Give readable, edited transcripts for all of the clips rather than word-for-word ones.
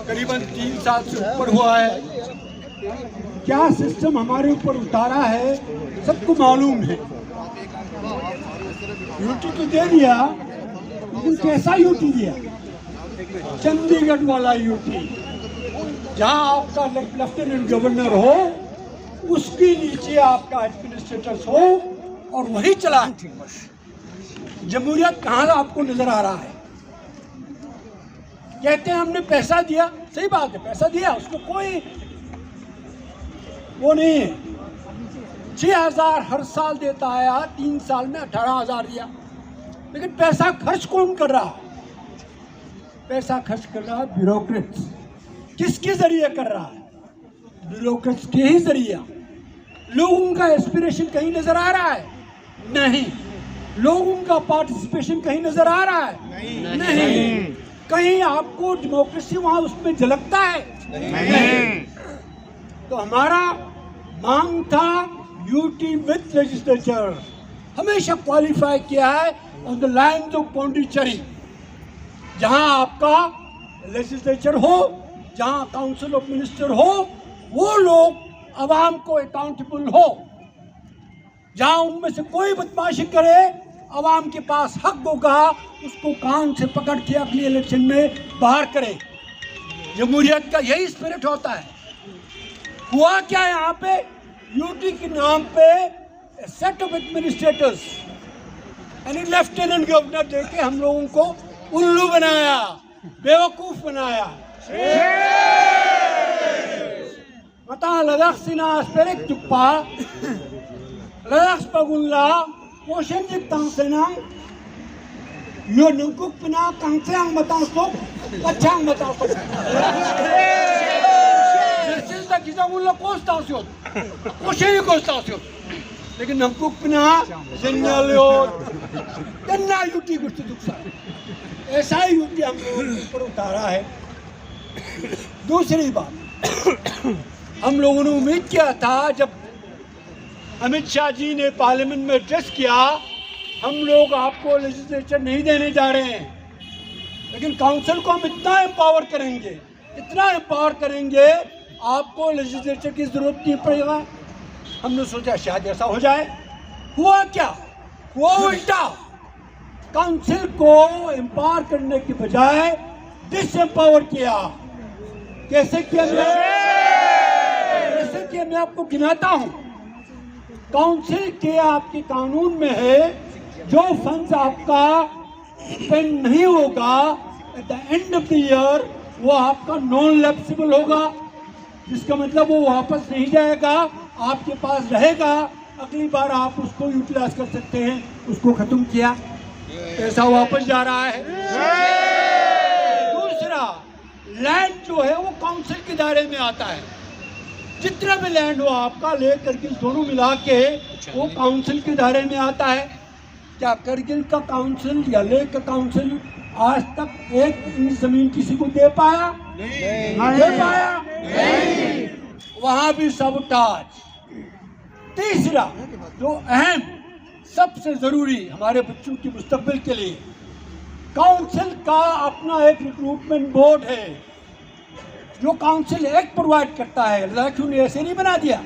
करीबन 3 साल से ऊपर हुआ है। क्या सिस्टम हमारे ऊपर उतारा है सबको मालूम है। यूटी तो दे दिया, लेकिन कैसा यूटी दिया? चंडीगढ़ वाला यूटी, जहां आपका लेफ्टिनेंट गवर्नर हो, उसके नीचे आपका एडमिनिस्ट्रेटर हो और वही चला। जमहूरियत कहाँ आपको नजर आ रहा है? कहते हैं हमने पैसा दिया, सही बात है, पैसा दिया, उसको कोई वो नहीं है। 6,000 हर साल देता आया, 3 साल में 18,000 दिया, लेकिन पैसा खर्च कौन कर रहा? पैसा खर्च कर रहा ब्यूरोक्रेट्स। किसके जरिए कर रहा है? ब्यूरोक्रेट्स के ही जरिए। लोगों का एस्पिरेशन कहीं नजर आ रहा है? नहीं। लोगों का पार्टिसिपेशन कहीं नजर आ रहा है? नहीं। कहीं आपको डेमोक्रेसी वहां उसमें झलकता है? नहीं। तो हमारा मांग था यूटी विद लेजिस्लेचर, हमेशा क्वालिफाई किया है on the lines of Pondicherry, जहां आपका लेजिस्लेचर हो, जहां काउंसिल ऑफ मिनिस्टर हो, वो लोग अवाम को अकाउंटेबल हो, जहां उनमें से कोई बदमाशी करे, अवाम के पास हक होगा उसको कान से पकड़ के अगली इलेक्शन में बाहर करे। जमहूरियत का यही स्पिरिट होता है। हुआ क्या यहाँ पे? यूटी के नाम पे सेट ऑफ एडमिनिस्ट्रेटर्स यानी लेफ्टिनेंट गवर्नर देके हम लोगों को उल्लू बनाया, बेवकूफ बनाया। मता लदाख सिना स्पेरेक चुप्पा लदाख पगुल्ला पोषण जिक तांसेना यो नंकुक पिना कांसेंग बताओ तो अच्छांग बताओ तो सिलसिला किजामुल्ला कोस्तासियो पोषण कोस्तासियो लेकिन नंकुक पिना जिन्नालियो कन्ना यूटी गुस्ती दुखसा ऐसा ही यूटी हम लोगों पर उतारा है। दूसरी बात, हम लोगों ने उम्मीद किया था जब अमित शाह जी ने पार्लियामेंट में एड्रेस किया, हम लोग आपको लेजिस्लेचर नहीं देने जा रहे हैं, लेकिन काउंसिल को हम इतना एम्पावर करेंगे, इतना एम्पावर करेंगे, आपको लेजिस्लेचर की जरूरत नहीं पड़ेगा। हमने सोचा शायद ऐसा हो जाए। हुआ क्या? हुआ उल्टा। काउंसिल को एम्पावर करने के बजाय डिसएम्पावर किया। कैसे किया? कैसे किया मैं आपको गिनाता हूं। काउंसिल के आपके कानून में है, जो फंड्स आपका स्पेंड नहीं होगा at the end of the year, वो आपका नॉन लैप्सिबल होगा, जिसका मतलब वो वापस नहीं जाएगा, आपके पास रहेगा, अगली बार आप उसको यूटिलाइज कर सकते हैं। उसको खत्म किया, पैसा वापस जा रहा है। दूसरा, लैंड जो है वो काउंसिल के दायरे में आता है। जितना भी लैंड हो आपका, ले करगिल दोनों मिला के वो काउंसिल के दायरे में आता है। क्या करगिल का काउंसिल या लेह का काउंसिल आज तक एक इंच जमीन किसी को दे पाया? नहीं दे पाया। नहीं। वहां भी सबटाज। तीसरा, जो अहम सबसे जरूरी हमारे बच्चों की मुस्तकबिल के लिए, काउंसिल का अपना एक रिक्रूटमेंट बोर्ड है, जो काउंसिल एक्ट प्रोवाइड करता है। लद्दाख ने ऐसे नहीं बना दिया,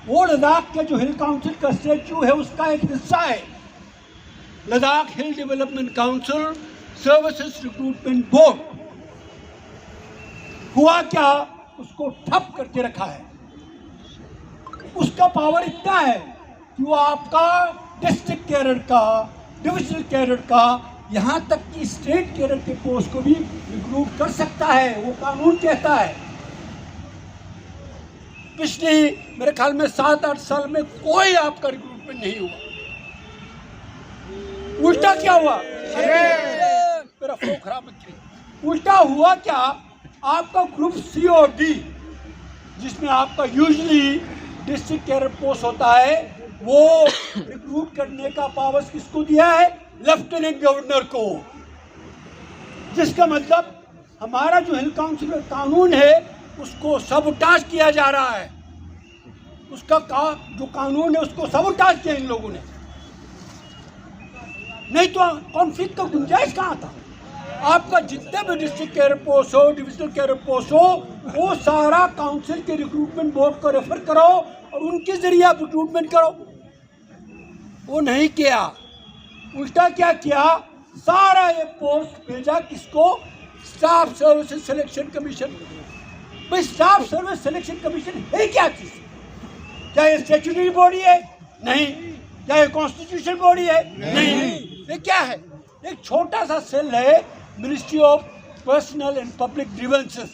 वो लद्दाख के जो हिल काउंसिल का स्टेच्यू है उसका एक हिस्सा है। लद्दाख हिल development council services recruitment board. हुआ क्या? उसको ठप करके रखा है। उसका पावर इतना है कि वो आपका डिस्ट्रिक्ट कैडर का, डिविजनल कैडर का, यहाँ तक कि स्टेट कैडर के पोस्ट को भी रिक्रूट कर सकता है। वो कानून कहता है। पिछले मेरे ख्याल में 7-8 साल में कोई आपका रिक्रूटमेंट नहीं हुआ। उल्टा क्या हुआ? मेरा फ्लो खराब मत करिए। उल्टा हुआ क्या? आपका ग्रुप सी और डी, जिसमें आपका यूजुअली डिस्ट्रिक्ट कैडर पोस्ट होता है, वो रिक्रूट करने का पावर किसको दिया है? लेफ्टिनेंट गवर्नर को। जिसका मतलब हमारा जो हिल काउंसिल का कानून है उसको सबटाज किया जा रहा है। उसका जो कानून है उसको सबटाज किया इन लोगों ने। नहीं तो कॉन्फ्लिक्ट का गुंजाइश कहाँ था? आपका जितने भी डिस्ट्रिक्ट कैडर पोस्ट हो, डिविजनल कैडर पोस्ट हो, वो सारा काउंसिल के रिक्रूटमेंट बोर्ड को रेफर करो और उनके जरिए आप रिक्रूटमेंट करो। वो नहीं किया, उल्टा क्या किया, सारा ये पोस्ट भेजा किसको, स्टाफ सर्विसेज सिलेक्शन कमीशन। भाई स्टाफ सर्विस सिलेक्शन कमीशन है क्या चीज? क्या ये स्टैट्यूटरी बॉडी है? नहीं। क्या ये कॉन्स्टिट्यूशन बॉडी है? नहीं। ये क्या है? एक छोटा सा सेल है, ministry of personal and public grievances,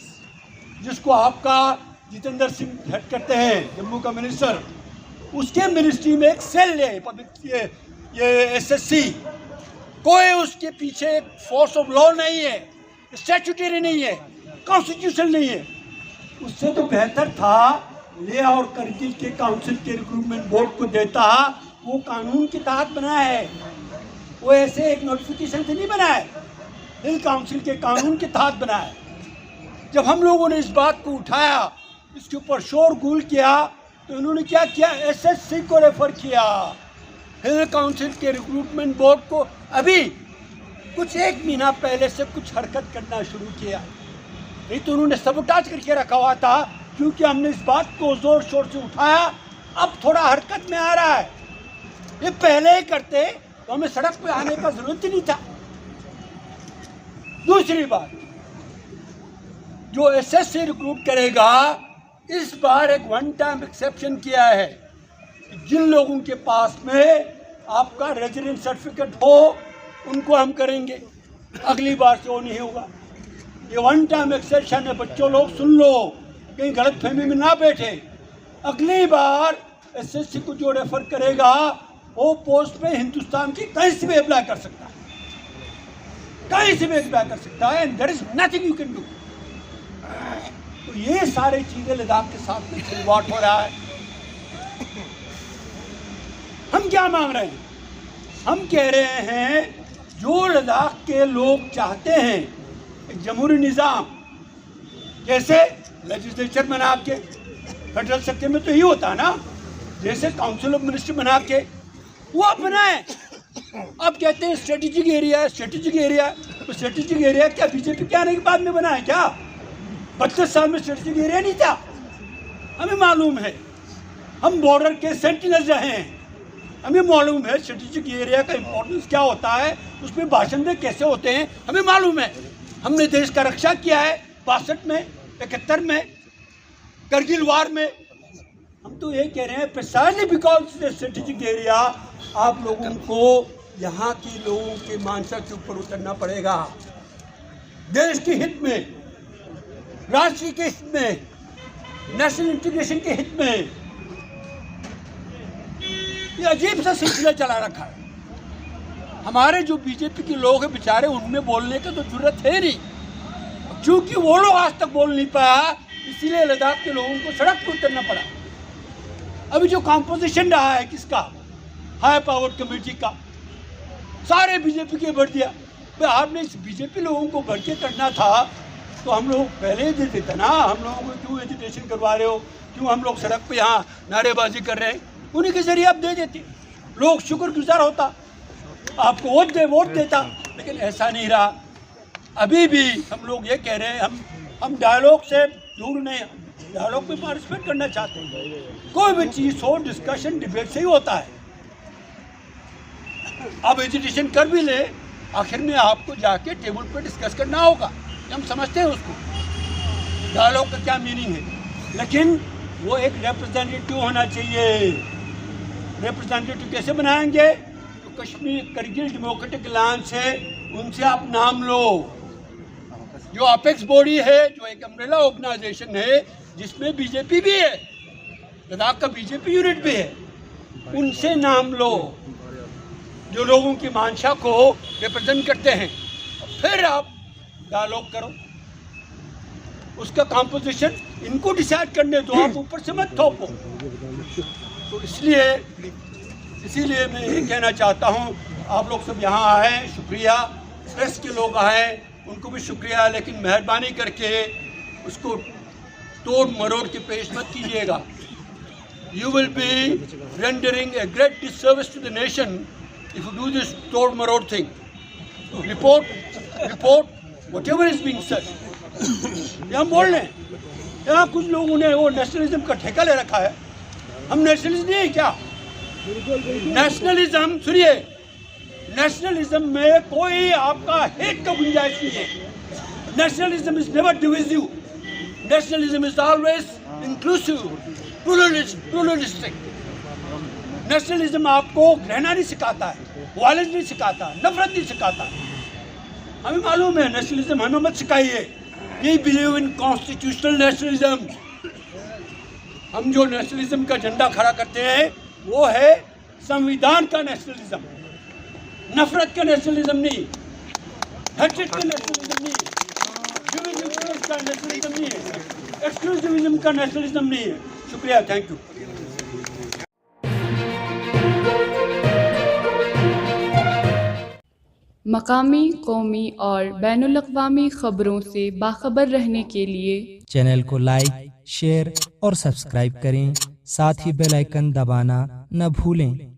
जिसको आपका जितेंद्र सिंह हेड करते हैं, जम्मू का मिनिस्टर। उसके मिनिस्ट्री में एक सेल है पब्लिक, ये एसएससी। कोई उसके पीछे फोर्स ऑफ लॉ नहीं है, स्टैट्यूटरी नहीं है, कॉन्स्टिट्यूशन नहीं है। उससे तो बेहतर था ले और करगिल के काउंसिल के रिक्रूटमेंट बोर्ड को देता। वो कानून के तहत बना है, वो ऐसे एक नोटिफिकेशन से नहीं बना है, हिल काउंसिल के कानून के तहत बना है। जब हम लोगों ने इस बात को उठाया, इसके ऊपर शोरगुल किया, तो उन्होंने क्या किया, एसएससी को रेफर किया, हिल काउंसिल के रिक्रूटमेंट बोर्ड को। अभी कुछ 1 महीना पहले से कुछ हरकत करना शुरू किया, नहीं तो उन्होंने सबोटाज करके रखा हुआ था। क्योंकि हमने इस बात को जोर शोर से उठाया, अब थोड़ा हरकत में आ रहा है। ये पहले ही करते तो हमें सड़क पे आने का जरूरत ही नहीं था। दूसरी बात, जो एसएससी रिक्रूट करेगा, इस बार एक वन टाइम एक्सेप्शन किया है कि जिन लोगों के पास में आपका रेजिडेंट सर्टिफिकेट हो उनको हम करेंगे, अगली बार से वो नहीं होगा। ये वन टाइम एक्सेप्शन है, बच्चों लोग सुन लो, कहीं गलत फहमी में ना बैठे। अगली बार एसएससी को जो रेफर करेगा, वो पोस्ट पे हिंदुस्तान की कहीं से भी अप्लाई कर सकता है, कहीं से भी अप्लाई कर सकता है, and there is nothing you can do. तो ये सारी चीजें लद्दाख के साथ में खिलवाड़ हो रहा है। हम क्या मांग रहे हैं? हम कह रहे हैं जो लद्दाख के लोग चाहते हैं एक जमहूरी निज़ाम, जैसे लेजिस्लेचर बना के, फेडरल स्ट्रक्चर में तो ये होता है ना, जैसे काउंसिल ऑफ मिनिस्टर बना के वो अपना है। अब कहते हैं स्ट्रेटेजिक एरिया है, स्ट्रेटेजिक एरिया है। तो स्ट्रेटेजिक एरिया क्या बीजेपी के आने के बाद में बना है क्या? 32 साल में स्ट्रेटेजिक एरिया नहीं था? हमें मालूम है, हम बॉर्डर के सेंटिनल रहे हैं, हमें मालूम है स्ट्रेटेजिक एरिया का इंपॉर्टेंस क्या होता है, उसमें भाषण कैसे होते हैं, हमें मालूम है। हमने देश का रक्षा किया है 62 में, 71 में, करगिल वार में। हम तो ये कह रहे हैं प्रिसाइजली बिकॉज स्ट्रेटेजिक एरिया, आप लोगों को यहाँ के लोगों के मानसा के ऊपर उतरना पड़ेगा, देश के हित में, राष्ट्र के हित में, नेशनल इंटीग्रेशन के हित में। ये अजीब सा सिलसिला चला रखा है। हमारे जो बीजेपी के लोग हैं बेचारे, उनमें बोलने की तो जरूरत है नहीं, क्योंकि वो लोग आज तक बोल नहीं पाया, इसीलिए लद्दाख के लोगों को सड़क पर उतरना पड़ा। अभी जो कॉम्पोजिशन रहा है किसका, हाई पावर कमेटी का, सारे बीजेपी के भर दिया। भाई आपने इस बीजेपी लोगों को भर के करना था तो हम लोग पहले ही दे देते ना। हम लोगों को क्यों एजुटेशन करवा रहे हो, क्यों हम लोग सड़क पे यहाँ नारेबाजी कर रहे हैं, उन्हीं के जरिए आप दे देते, लोग शुक्रगुजार होता, आपको वोट देता। लेकिन ऐसा नहीं रहा। अभी भी हम लोग ये कह रहे हैं, हम डायलॉग से दूर नहीं, डायलॉग में पार्टिसिपेट करना चाहते हैं। कोई भी चीज़ हो, डिस्कशन डिबेट से ही होता है। आप एजुटेशन कर भी ले, आखिर में आपको जाके टेबल पर डिस्कस करना होगा, हम समझते हैं उसको, डायलॉग का क्या मीनिंग है। लेकिन वो एक रिप्रेजेंटेटिव होना चाहिए। रिप्रेजेंटेटिव कैसे बनाएंगे? तो कश्मीर करगिल डेमोक्रेटिक अलायंस है, उनसे आप नाम लो। जो अपेक्स बॉडी है, जो एक अम्ब्रेला ऑर्गेनाइजेशन है जिसमें बीजेपी भी है, लद्दाख का बीजेपी यूनिट भी है, उनसे नाम लो जो लोगों की मंशा को रिप्रेजेंट करते हैं। फिर आप डायलॉग करो, उसका कॉम्पोजिशन इनको डिसाइड करने दो, आप ऊपर से मत थोपो। तो इसीलिए मैं ये कहना चाहता हूँ, आप लोग सब यहाँ आए, शुक्रिया। प्रेस के लोग आए, उनको भी शुक्रिया, लेकिन मेहरबानी करके उसको तोड़ मरोड़ के पेश मत कीजिएगा। You will be rendering a great disservice to the nation if you do this तोड़ मरोड़ thing. Report report whatever is being said. ये हम बोल रहे हैं, यहाँ कुछ लोगों ने वो नेशनलिज्म का ठेका ले रखा है। हम नेशनलिस्ट नहीं है क्या? नेशनलिज्म, सुनिए, नेशनलिज्म में कोई आपका हेट का गुंजाइश नहीं है। Nationalism is never divisive, nationalism is always inclusive, pluralistic. Nationalism आपको रहना नहीं सिखाता है, वायलेंस नहीं सिखाता, नफरत नहीं सिखाता। हमें मालूम है नेशनलिज्म हमें मत सिखाइए। We believe in constitutional nationalism. हम जो नेशनलिज्म का झंडा खड़ा करते हैं वो है संविधान का नेशनलिज्म, नफरत का नेशनलिज्म नहीं, हेट्रेड का नेशनलिज्म नहीं, डिविजन का नेशनलिज्म नहीं है, एक्सक्लूसिविज्म का नेशनलिज्म नहीं है। शुक्रिया, थैंक यू। मकामी, कौमी और बैनुल-अक़वामी ख़बरों से बाखबर रहने के लिए चैनल को लाइक, शेयर और सब्सक्राइब करें। साथ ही बेल आइकन दबाना न भूलें।